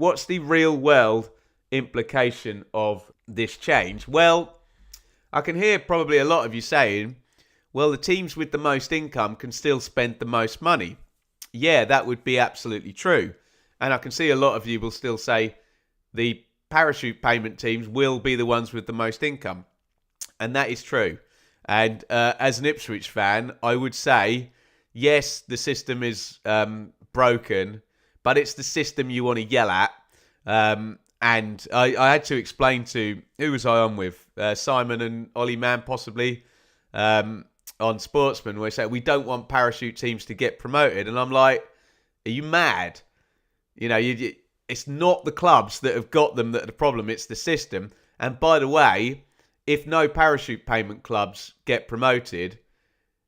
what's the real world implication of this change? Well, I can hear probably a lot of you saying, well, the teams with the most income can still spend the most money. Yeah, that would be absolutely true. And I can see a lot of you will still say the parachute payment teams will be the ones with the most income. And that is true. And as an Ipswich fan, I would say, yes, the system is broken, but it's the system you want to yell at. And I had to explain to, who was I on with? Simon and Ollie Mann, possibly, on Sportsman, where they say, we don't want parachute teams to get promoted. And I'm like, are you mad? It's not the clubs that have got them that are the problem, it's the system. And by the way, if no parachute payment clubs get promoted,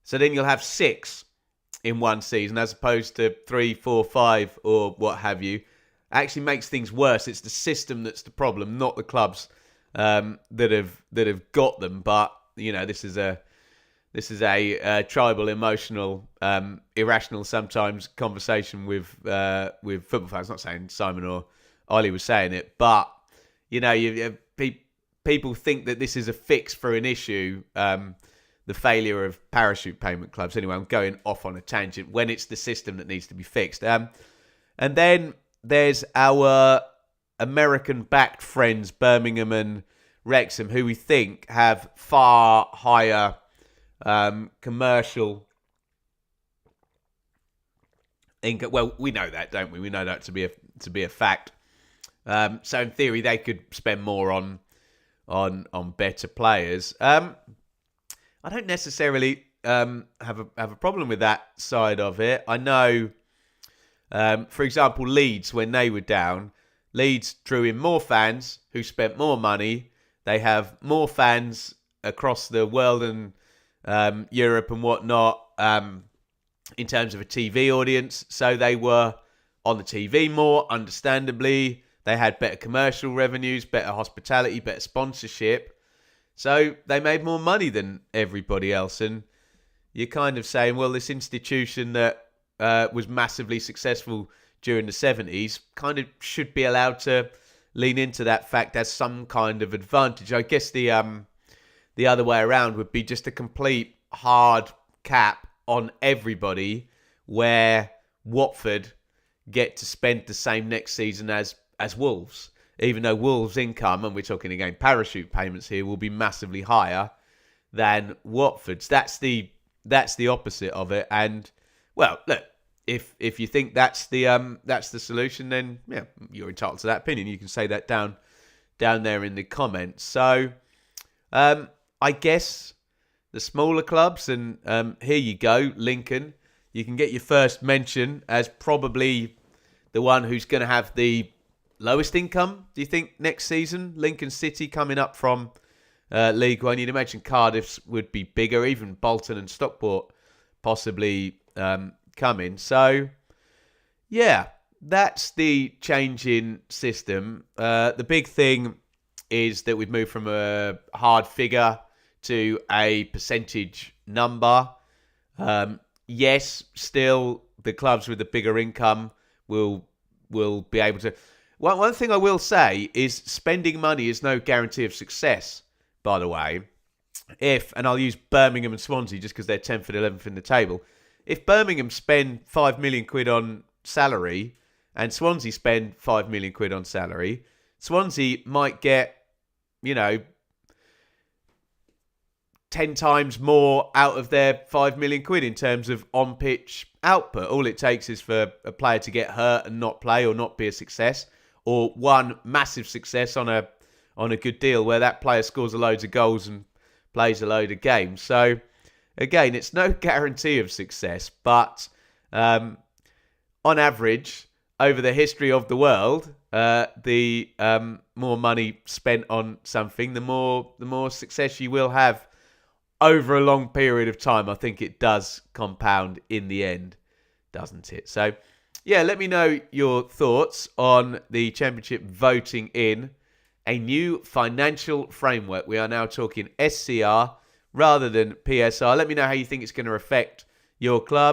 so then you'll have 6 in one season as opposed to 3, 4, 5 or what have you. Actually makes things worse. It's the system that's the problem, not the clubs that have got them. But this is a tribal, emotional, irrational sometimes conversation with football fans. Not saying Simon or Ollie was saying it, but people think that this is a fix for an issue. The failure of parachute payment clubs. Anyway, I'm going off on a tangent when it's the system that needs to be fixed. And then there's our American-backed friends, Birmingham and Wrexham, who we think have far higher commercial income. Well, we know that, don't we? We know that to be a fact. So in theory, they could spend more on better players. I don't necessarily have a problem with that side of it. I know, for example, Leeds, when they were down, Leeds drew in more fans who spent more money. They have more fans across the world and Europe and whatnot in terms of a TV audience. So they were on the TV more, understandably. They had better commercial revenues, better hospitality, better sponsorship. So they made more money than everybody else. And you're kind of saying, well, this institution that was massively successful during the 70s kind of should be allowed to lean into that fact as some kind of advantage. I guess the other way around would be just a complete hard cap on everybody where Watford get to spend the same next season as Wolves. Even though Wolves' income, and we're talking again parachute payments here, will be massively higher than Watford's. That's the opposite of it. And well, look, if you think that's the solution, then yeah, you're entitled to that opinion. You can say that down there in the comments. So I guess the smaller clubs, and here you go, Lincoln. You can get your first mention as probably the one who's going to have the lowest income, do you think, next season? Lincoln City coming up from League One. You'd imagine Cardiff's would be bigger, even Bolton and Stockport possibly coming. So, yeah, that's the change in system. The big thing is that we've moved from a hard figure to a percentage number. Yes, still the clubs with the bigger income will be able to. Well, one thing I will say is spending money is no guarantee of success, by the way. And I'll use Birmingham and Swansea just because they're 10th and 11th in the table. If Birmingham spend 5 million quid on salary and Swansea spend 5 million quid on salary, Swansea might get, 10 times more out of their 5 million quid in terms of on-pitch output. All it takes is for a player to get hurt and not play or not be a success, or one massive success on a good deal where that player scores a load of goals and plays a load of games. So, again, it's no guarantee of success, but on average, over the history of the world, the more money spent on something, the more success you will have over a long period of time. I think it does compound in the end, doesn't it? So, yeah, let me know your thoughts on the Championship voting in a new financial framework. We are now talking SCR rather than PSR. Let me know how you think it's going to affect your club.